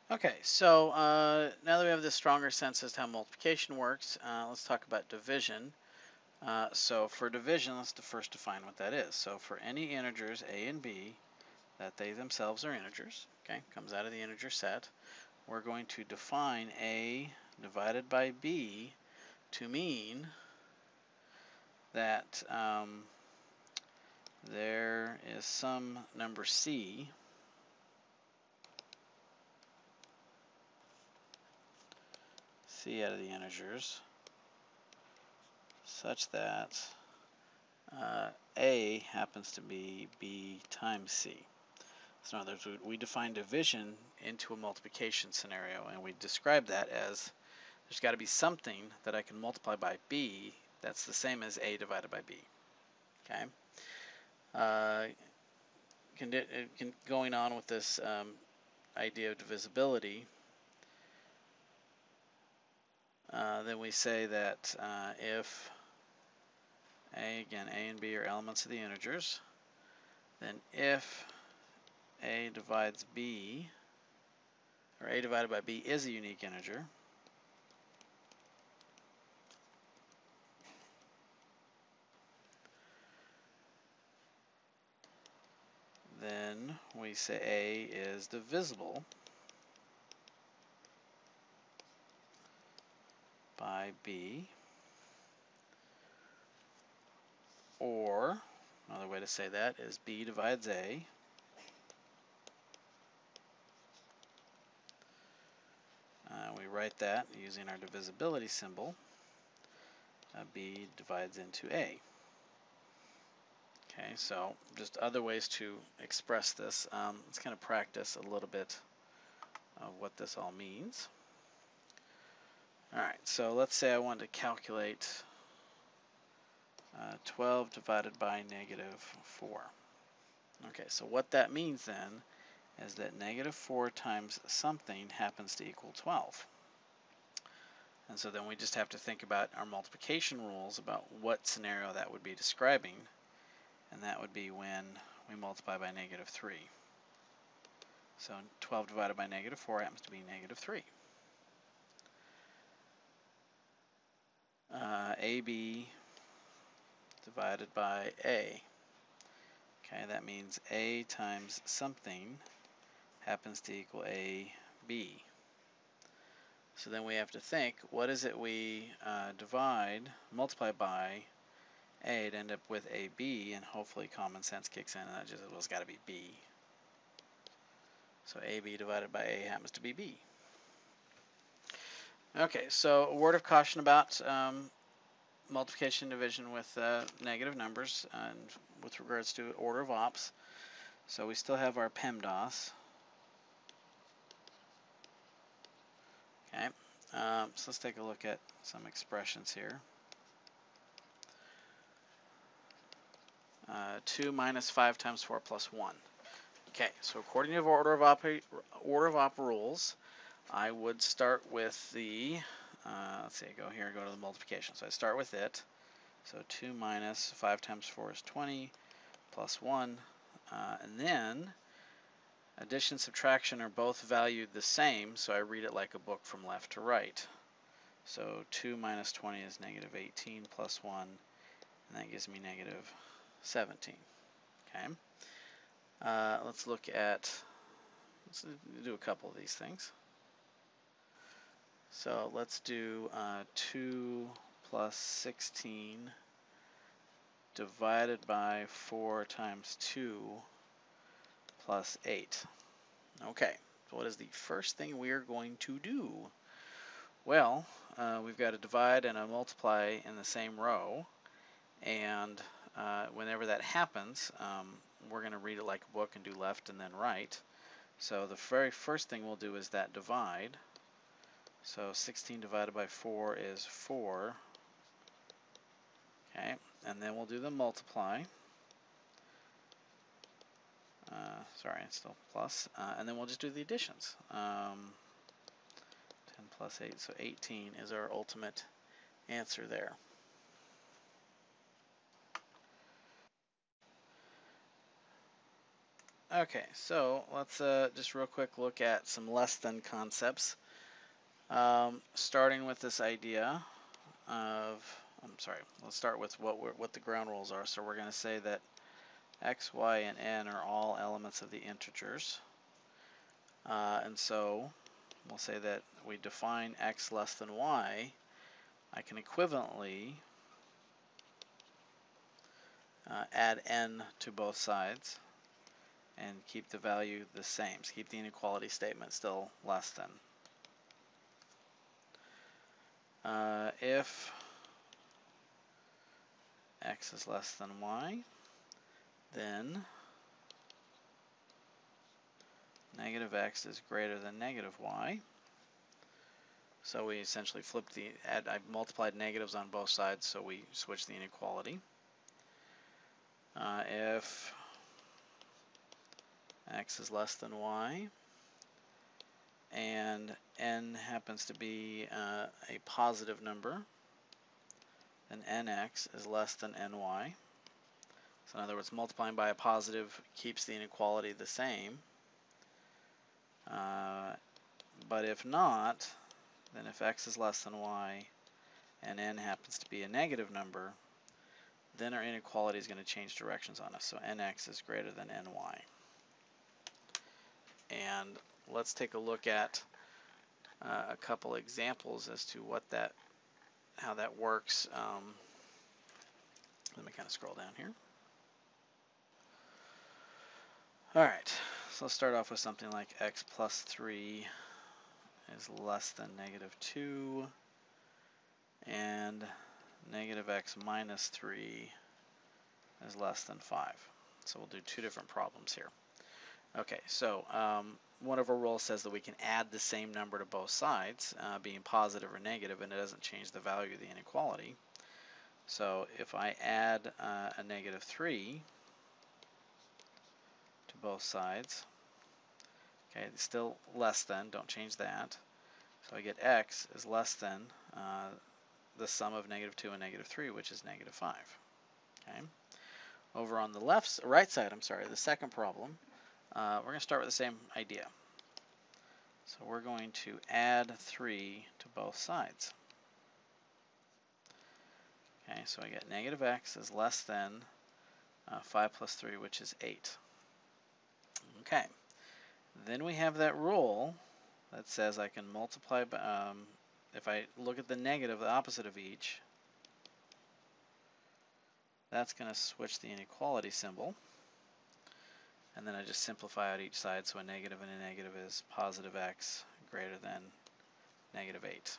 Okay, so now that we have this stronger sense as to how multiplication works, let's talk about division. So for division, let's first define what that is. So for any integers a and b, that they themselves are integers, okay, comes out of the integer set, we're going to define a divided by b to mean that there is some number c out of the integers such that a happens to be b times c. So in other words, we define division into a multiplication scenario, and we describe that as there's got to be something that I can multiply by b that's the same as a divided by b. Okay. Going on with this idea of divisibility, then we say that if a and b are elements of the integers, then if a divides b, or a divided by b is a unique integer, then we say a is divisible by b, or another way to say that is b divides a, we write that using our divisibility symbol, b divides into a. Okay, so just other ways to express this. Let's kind of practice a little bit of what this all means. Alright, so let's say I want to calculate 12 divided by negative 4. Okay, so what that means then is that negative 4 times something happens to equal 12. And so then we just have to think about our multiplication rules about what scenario that would be describing, and that would be when we multiply by negative 3. So 12 divided by negative 4 happens to be negative 3. AB divided by A. Okay, that means A times something happens to equal AB. So then we have to think, what is it we multiply by A to end up with AB, and hopefully common sense kicks in, and that just, well, it's got to be B. So AB divided by A happens to be B. Okay, so a word of caution about multiplication and division with negative numbers and with regards to order of ops. So we still have our PEMDAS. Okay, so let's take a look at some expressions here. 2 minus 5 times 4 plus 1. Okay, so according to order of op rules, I would start with the, let's see, go to the multiplication. So I start with it. So 2 minus 5 times 4 is 20, plus 1. And then addition and subtraction are both valued the same, so I read it like a book from left to right. So 2 minus 20 is negative 18 plus 1, and that gives me negative 17. Okay. Let's do a couple of these things. So let's do 2 plus 16 divided by 4 times 2 plus 8. Okay, so what is the first thing we are going to do? Well, we've got a divide and a multiply in the same row, and whenever that happens, we're going to read it like a book and do left and then right. So the very first thing we'll do is that divide. So 16 divided by 4 is 4. Okay, and then we'll do the multiply. Sorry, it's still plus. And then we'll just do the additions. 10 plus 8, so 18 is our ultimate answer there. Okay, so let's just real quick look at some less than concepts. Starting with this idea of, let's start with what the ground rules are. So we're going to say that x, y, and n are all elements of the integers. And so we'll say that we define x less than y. I can equivalently add n to both sides and keep the value the same. So keep the inequality statement still less than. If x is less than y, then negative x is greater than negative y. So we essentially flipped I multiplied negatives on both sides, so we switched the inequality. If x is less than y, and n happens to be a positive number, then nx is less than ny. So in other words, multiplying by a positive keeps the inequality the same. But if not, then if x is less than y and n happens to be a negative number, then our inequality is going to change directions on us. So nx is greater than ny. And let's take a look at a couple examples as to how that works. Let me kind of scroll down here. All right, so let's start off with something like x plus 3 is less than negative 2, and negative x minus 3 is less than 5. So we'll do two different problems here. Okay, so one of our rules says that we can add the same number to both sides, being positive or negative, and it doesn't change the value of the inequality. So if I add a negative 3 to both sides, okay, it's still less than, don't change that. So I get x is less than the sum of negative 2 and negative 3, which is negative 5. Okay. Over on the right side, the second problem, we're going to start with the same idea. So we're going to add 3 to both sides. Okay, so I get negative x is less than 5 plus 3, which is 8. Okay, then we have that rule that says I can multiply by, if I look at the negative, the opposite of each, that's going to switch the inequality symbol. And then I just simplify out each side, so a negative and a negative is positive x greater than negative 8.